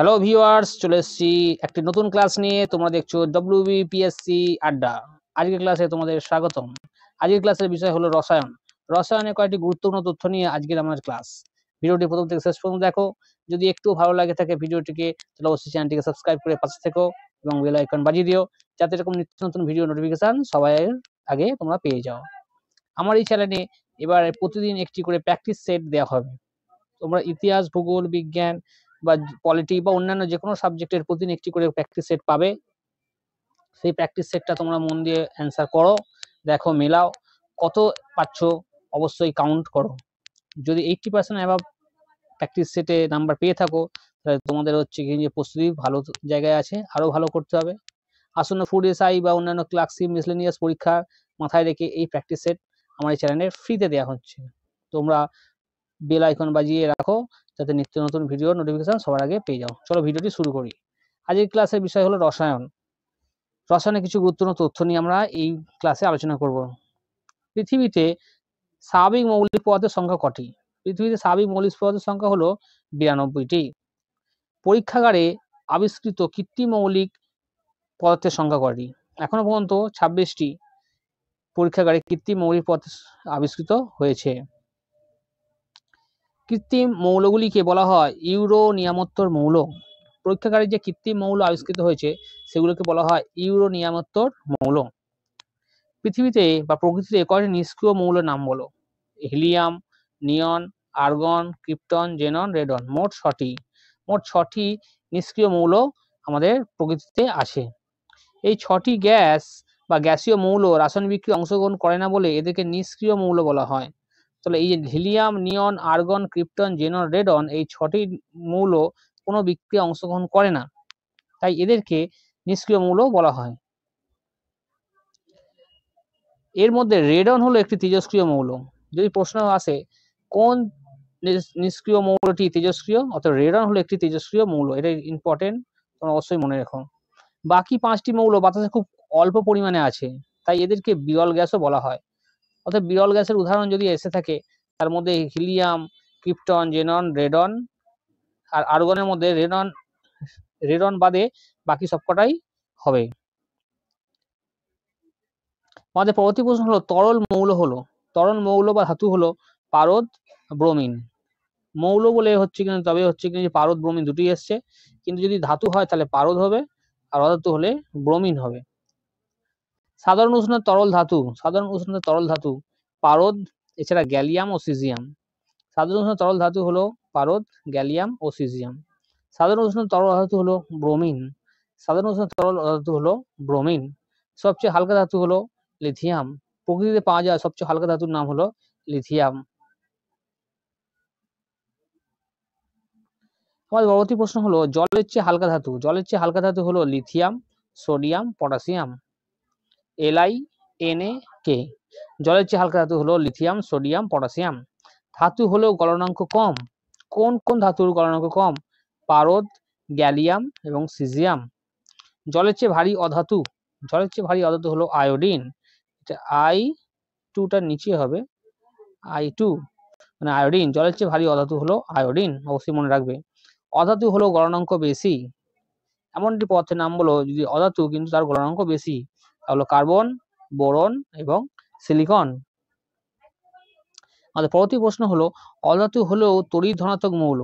Hello viewers, চলে এসেছি একটি নতুন ক্লাস নিয়ে। তোমরা দেখছো WBPSC আড্ডা। আজকের ক্লাসে তোমাদের স্বাগতম। আজকের ক্লাসের বিষয় হলো রসায়ন। রসায়নের কয়েকটি গুরুত্বপূর্ণ তথ্য নিয়ে আজকের আমাদের ক্লাস। ভিডিওটি প্রথম থেকে শেষ পর্যন্ত দেখো। যদি একটু ভালো লাগে থাকে ভিডিওটিকে, তাহলে অবশ্যই চ্যানেলটিকে সাবস্ক্রাইব করে পাশে থেকো এবং বেল আইকন বাজিয়ে দিও, যাতে এরকম নিত্য নতুন ভিডিও নোটিফিকেশন সবার আগে তোমরা পেয়ে যাও। আমার এই চ্যানেলে এবার প্রতিদিন একটি করে প্র্যাকটিস সেট দেওয়া হবে। তোমরা ইতিহাস, ভূগোল, বিজ্ঞান বা পলিটি বা অন্যান্য যে কোনো সাবজেক্টের প্রতিদিন একটি করে প্র্যাকটিস সেট পাবে। সেই প্র্যাকটিস সেটটা তোমরা মন দিয়ে অ্যান্সার করো, দেখো মেলাও, কত পাচ্ছ অবশ্যই কাউন্ট করো। যদি 80% অ্যাবাভ প্র্যাকটিস সেটে নাম্বার পেয়ে থাকো, তাহলে তোমাদের হচ্ছে কি যে প্রস্তুতি ভালো জায়গায় আছে, আরও ভালো করতে হবে। আসন্ন ফুড এসআই বা অন্যান্য ক্লাসিক মিসলেনিয়াস পরীক্ষা মাথায় রেখে এই প্র্যাকটিস সেট আমার এই চ্যানেলে ফ্রিতে দেওয়া হচ্ছে। তোমরা বেল আইকন বাজিয়ে রাখো, যাতে নিত্য নতুন ভিডিও নোটিফিকেশন সবার আগে পেয়ে যাও। চলো ভিডিওটি শুরু করি। আজকের ক্লাসের বিষয় হলো রসায়ন। রসায়নের কিছু গুরুত্বপূর্ণ তথ্য নিয়ে আমরা এই ক্লাসে আলোচনা করব। পৃথিবীতে স্বাভাবিক মৌলিক পদার্থের সংখ্যা কটি? পৃথিবীতে স্বাভাবিক মৌলিক পদার্থের সংখ্যা হলো 92টি। পরীক্ষাগারে আবিষ্কৃত কৃত্রিম মৌলিক পদার্থের সংখ্যা কটি? এখনো পর্যন্ত 26টি পরীক্ষাগারে কৃত্রিম মৌলিক পদার্থ আবিষ্কৃত হয়েছে। কৃত্রিম মৌলগুলিকে বলা হয় ইউরো নিয়ামত্তর মৌল। পরীক্ষাগারে যে কৃত্রিম মৌল আবিষ্কৃত হয়েছে সেগুলোকে বলা হয় ইউরো নিয়ামত্তর মৌল। পৃথিবীতে বা প্রকৃতিতে কয়টি নিষ্ক্রিয় মৌলের নাম বলো? হিলিয়াম, নিয়ন, আর্গন, ক্রিপ্টন, জেনন, রেডন। মোট 6টি। মোট 6টি নিষ্ক্রিয় মৌল আমাদের প্রকৃতিতে আছে। এই 6টি গ্যাস বা গ্যাসীয় মৌল রাসায়নিক বিক্রিয়ায় অংশগ্রহণ করে না বলে এদেরকে নিষ্ক্রিয় মৌল বলা হয়। তাহলে এই যে হিলিয়াম, নিয়ন, আর্গন, ক্রিপ্টন, জেনন, রেডন, এই 6টি মৌল কোনো বিক্রিয়ায় অংশগ্রহণ করে না, তাই এদেরকে নিষ্ক্রিয় মৌল বলা হয়। এর মধ্যে রেডন হলো একটি তেজস্ক্রিয় মৌল। যদি প্রশ্ন আসে কোন নিষ্ক্রিয় মৌলটি তেজস্ক্রিয়, অর্থাৎ রেডন হলো একটি তেজস্ক্রিয় মৌল। এটা ইম্পর্টেন্ট, তোমরা অবশ্যই মনে রেখো। বাকি 5টি মৌল বাতাসে খুব অল্প পরিমাণে আছে, তাই এদেরকে বিরল গ্যাসও বলা হয়। অর্থাৎ বিরল গ্যাসের উদাহরণ যদি এসে থাকে, তার মধ্যে হিলিয়াম, ক্রিপ্টন, জেনন, রেডন আর আর্গনের মধ্যে রেডন বাদে বাকি সবকটাই হবে। আমাদের পরবর্তী প্রশ্ন হলো তরল মৌল বা ধাতু হলো পারদ, ব্রোমিন। মৌল বলে হচ্ছে কিনা, তবে হচ্ছে কিনা যে পারদ ব্রোমিন দুটোই এসছে, কিন্তু যদি ধাতু হয় তাহলে পারদ হবে, আর অধাতু হলে ব্রোমিন হবে। সাধারণ উষ্ণতার তরল ধাতু পারদ, এছাড়া গ্যালিয়াম ও সিজিয়াম। সাধারণ উষ্ণতার তরল ধাতু হলো পারদ, গ্যালিয়াম ও সিজিয়াম। সাধারণ উষ্ণতার তরল ধাতু হলো ব্রোমিন। সাধারণ উষ্ণতার তরল ধাতু হলো ব্রোমিন। সবচেয়ে হালকা ধাতু হলো লিথিয়াম। প্রকৃতিতে পাওয়া যায় সবচেয়ে হালকা ধাতুর নাম হলো লিথিয়াম। আমাদের পরবর্তী প্রশ্ন হলো জলের চেয়ে হালকা ধাতু হলো লিথিয়াম, সোডিয়াম, পটাশিয়াম। LiNa(K). জলের চেয়ে হালকা ধাতু হলো লিথিয়াম, সোডিয়াম, পটাশিয়াম। ধাতু হলেও গলনাঙ্ক কম। কোন কোন ধাতুর গলনাঙ্ক কম? পারদ, গ্যালিয়াম এবং সিজিয়াম। জলের চেয়ে ভারী অধাতু হলো আয়োডিন। এটা I2টার নিচে হবে, I2 মানে আয়োডিন। জলের চেয়ে ভারী অধাতু হলো আয়োডিন, অবশ্যই মনে রাখবে। অধাতু হলো গলনাঙ্ক বেশি। এমন একটি পদার্থের নাম বলো যদি অধাতু কিন্তু তার গলনাঙ্ক বেশি, তাহলে কার্বন, বোরন এবং সিলিকন। আমাদের পরবর্তী প্রশ্ন হলো অধাতু হলেও তড়িৎ ধনাত্মক মৌল,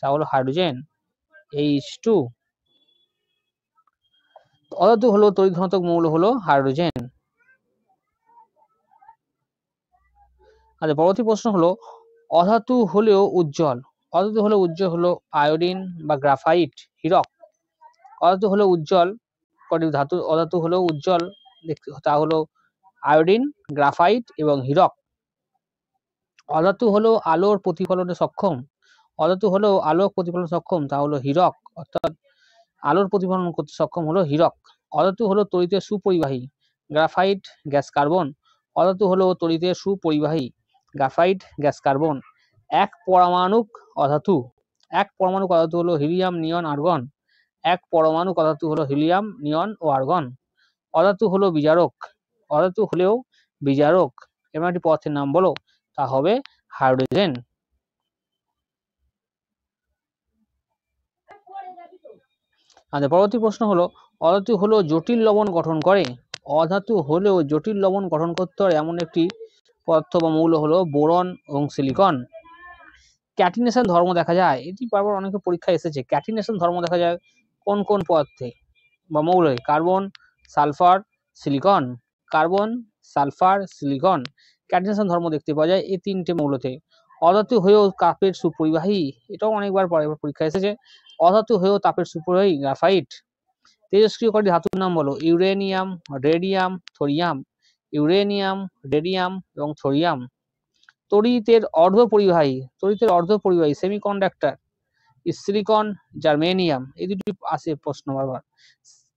তা হলো হাইড্রোজেন, H2। অধাতু হলেও তড়িৎ ধনাত্মক মৌল হলো হাইড্রোজেন। আমাদের পরবর্তী প্রশ্ন হলো অধাতু হলেও উজ্জ্বল হলো আয়োডিন বা গ্রাফাইট, হীরক। অধাতু হলেও উজ্জ্বল অধাতু হলেও উজ্জ্বল, তা হলো আয়োডিন, গ্রাফাইট এবং হীরক। অধাতু হলেও আলোর প্রতিফলনে সক্ষম, তা হলো হীরক, অর্থাৎ আলোর প্রতিফলন করতে সক্ষম হলো হীরক। অধাতু হলো তড়িতের সুপরিবাহী, গ্রাফাইট, গ্যাস কার্বন। অধাতু হলো তড়িতের সুপরিবাহী, গ্রাফাইট, গ্যাস কার্বন। এক পরমাণুক অধাতু হলো হিলিয়াম, নিয়ন, আর্গন। এক পরমাণুক অধাতু হলো হিলিয়াম, নিয়ন ও আর্গন। অধাতু হলেও বিজারক। এমন একটি পদার্থের নাম বলো, তা হবে হাইড্রোজেন। আমাদের পরবর্তী প্রশ্ন হলো, অধাতু হলো জটিল লবণ গঠন করে। অধাতু হলেও জটিল লবণ গঠন করতে পারে এমন একটি পদার্থ বা মৌল হলো বোরন এবং সিলিকন। ক্যাটিনেশন ধর্ম দেখা যায়, এটি বারবার অনেকে পরীক্ষায় এসেছে। ক্যাটিনেশন ধর্ম দেখা যায় কোন কোন পদার্থে বা মৌলে? Carbon, sulphur, silicon. Carbon, sulphur, silicon catenation ধর্ম দেখতে পাওয়া যায় এই তিনটে মৌলতে। অধাতু হয়েও তাপের সুপরিবাহী, এটাও অনেকবার পরীক্ষায় এসেছে। অধাতু হয়েও তাপের সুপরিবাহী গ্রাফাইট। তেজস্ক্রিয় কয়টি ধাতুর নাম বলো? Uranium, radium, thorium. Uranium, radium এবং থোরিয়াম। তড়িতের অর্ধপরিবাহী, তড়িতের অর্ধপরিবাহী সেমিকন্ডাক্টর সিলিকন, জার্মেনিয়াম। এই দুটি আসে প্রশ্ন বারবার।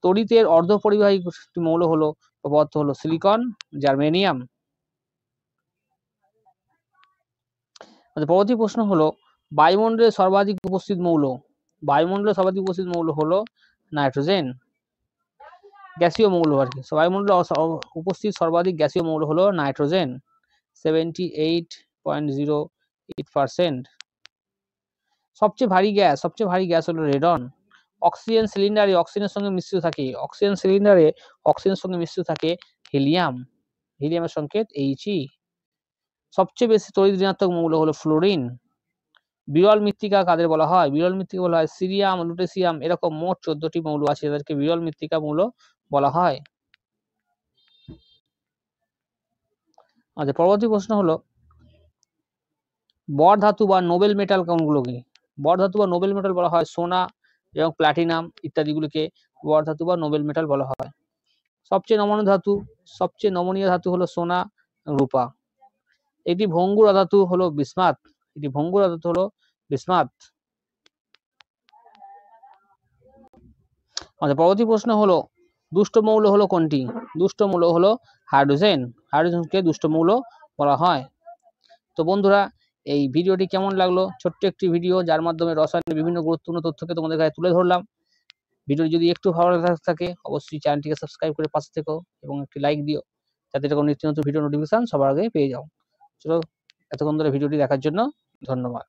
তড়িতের অর্ধপরিবাহী মৌল হলো পদার্থ হলো সিলিকন, জার্মেনিয়াম। পরবর্তী প্রশ্ন হলো, বায়ুমণ্ডলে সর্বাধিক উপস্থিত মৌল। বায়ুমণ্ডলে সর্বাধিক উপস্থিত মৌল হলো নাইট্রোজেন, গ্যাসীয় মৌল আর কি। বায়ুমণ্ডলে উপস্থিত সর্বাধিক গ্যাসীয় মৌল হলো নাইট্রোজেন, 78.08%। সবচেয়ে ভারী গ্যাস হলো রেডন। অক্সিজেন সিলিন্ডারে অক্সিজেনের সঙ্গে মিশ্রিত থাকে, হিলিয়াম, হিলিয়ামের সংকেত He। সবচেয়ে বেশি তড়িৎ ঋণাত্মক মৌল হলো ফ্লোরিন। বিরল মৃত্তিকা কাদের বলা হয়? বিরল মৃত্তিকা বলা হয় সিরিয়াম, লুটেসিয়াম, এরকম মোট 14টি মৌল আছে, এদেরকে বিরল মৃত্তিকা মৌল বলা হয়। আচ্ছা, পরবর্তী প্রশ্ন হলো, বর ধাতু বা নোবেল মেটাল কোনগুলো কি? বর ধাতু বা নোবেল মেটাল বলা হয় সোনা এবং প্লাটিনাম ইত্যাদিগুলিকে বর ধাতু বা নোবেল মেটাল বলা হয়। সবচেয়ে নমনীয় ধাতু হলো সোনা, রূপা। এটি ভঙ্গুর অধাতু হলো বিসমাথ, আচ্ছা, পরবর্তী প্রশ্ন হলো, দুষ্ট মৌল হলো কোনটি? দুষ্ট মৌল হলো হাইড্রোজেন, হাইড্রোজেনকে দুষ্ট মৌল বলা হয়। তো বন্ধুরা, এই ভিডিওটি কেমন লাগলো? ছোট্ট একটি ভিডিও, যার মাধ্যমে রসায়নের বিভিন্ন গুরুত্বপূর্ণ তথ্যকে তোমাদের কাছে তুলে ধরলাম। ভিডিওটি যদি একটু ভালো থাকে অবশ্যই চ্যানেলটিকে সাবস্ক্রাইব করে পাশে থেকো এবং একটি লাইক দিও, যাতে এরকম নিত্য নতুন ভিডিও নোটিফিকেশন সবার আগে পেয়ে যাও। চলো, এতক্ষণ ধরে ভিডিওটি দেখার জন্য ধন্যবাদ।